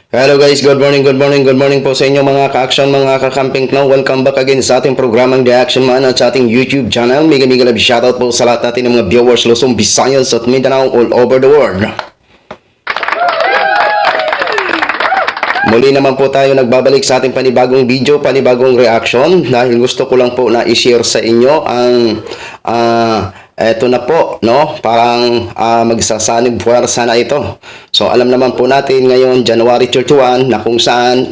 Hello guys, good morning po sa inyo mga ka-action, mga ka-camping now. Welcome back again sa ating programang The Action Man at sa ating YouTube channel. Mega love shoutout po sa lahat natin ng mga viewers Luzon, Visayas at Mindanao all over the world. Muli naman po tayo nagbabalik sa ating panibagong video, panibagong reaction dahil gusto ko lang po na i-share sa inyo ang eto na po, no? Parang magsasanib puwersa na ito. So, alam naman po natin ngayon, January 31, na kung saan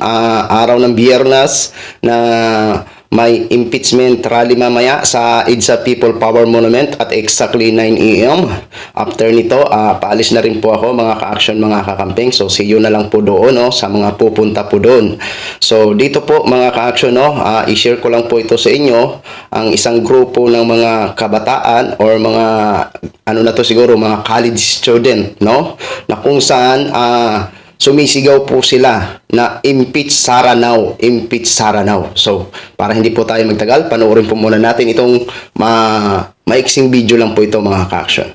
araw ng Biyernes na may impeachment rally mamaya sa EDSA People Power Monument at exactly 9 AM. After nito, paalis na rin po ako mga ka-action, mga kakamping. So, see you na lang po doon, no? Sa mga pupunta po doon. So, dito po mga ka-action, no? I-share ko lang po ito sa inyo. Ang isang grupo ng mga kabataan or mga, ano na to siguro, mga college student, no? Na kung saan, sumisigaw po sila na impeach Sara now, impeach Sara now. So, para hindi po tayo magtagal, panoorin po muna natin itong maiksing video lang po ito mga ka-action.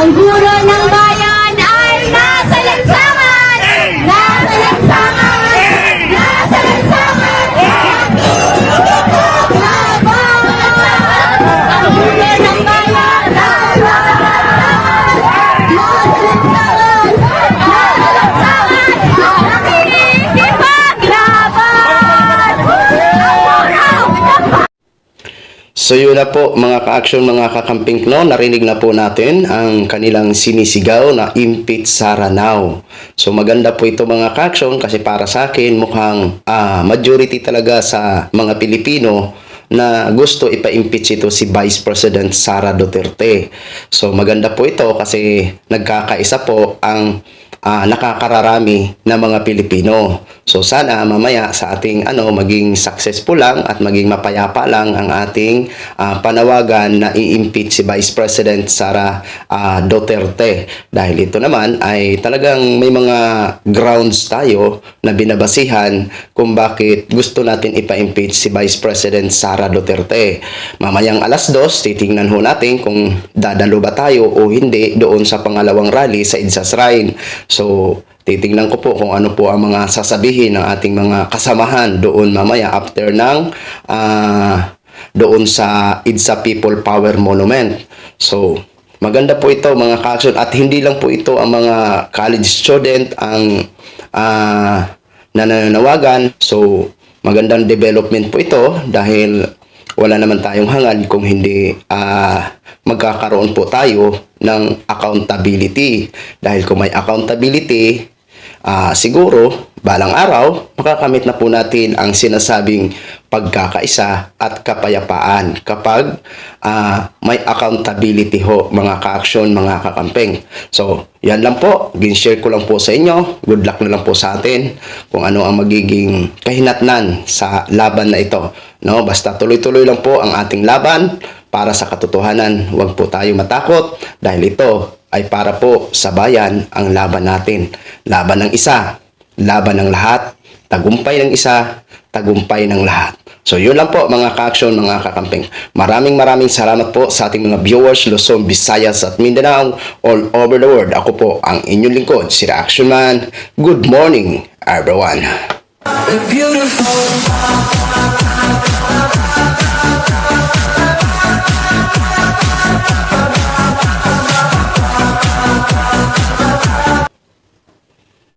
Ang guro ng bayan ay nasa lansangan! Nasa lansangan! Nasa lansangan! Ang guro ng bayan ay nasa lansangan! Nasa lansangan! Nasa lansangan! Nakikipaglaban! So yun na po mga ka-action, mga kakamping no, narinig na po natin ang kanilang sinisigaw na impeach Sara now. So maganda po ito mga ka-action kasi para sa akin mukhang majority talaga sa mga Pilipino na gusto ipa-impeach ito si Vice President Sara Duterte. So maganda po ito kasi nagkakaisa po ang nakakararami na mga Pilipino. So sana mamaya sa ating maging successful lang at maging mapayapa lang ang ating panawagan na i-impeach si Vice President Sara Duterte. Dahil ito naman ay talagang may mga grounds tayo na binabasihan kung bakit gusto natin ipa-impeach si Vice President Sara Duterte. Mamayang alas 2, titingnan ho natin kung dadalo ba tayo o hindi doon sa pangalawang rally sa EDSA Shrine. So, titingnan ko po kung ano po ang mga sasabihin ng ating mga kasamahan doon mamaya after ng doon sa EDSA People Power Monument. So, maganda po ito mga ka-action at hindi lang po ito ang mga college student ang nananawagan. So, magandang development po ito dahil wala naman tayong hangad kung hindi magkakaroon po tayo ng accountability. Dahil kung may accountability, siguro balang araw makakamit na po natin ang sinasabing pagkakaisa at kapayapaan kapag may accountability ho mga ka-action, mga kakamping. So, yan lang po. Gin-share ko lang po sa inyo. Good luck na lang po sa atin kung ano ang magiging kahinatnan sa laban na ito. No, basta tuloy-tuloy lang po ang ating laban para sa katotohanan. Huwag po tayo matakot dahil ito ay para po sa bayan ang laban natin. Laban ng isa, laban ng lahat, tagumpay ng isa, tagumpay ng lahat. So yun lang po mga ka-action, mga kakamping. Maraming salamat po sa ating mga viewers Luzon, Visayas at Mindanao all over the world. Ako po ang inyong lingkod, si The Action Man. Good morning everyone. Beautiful.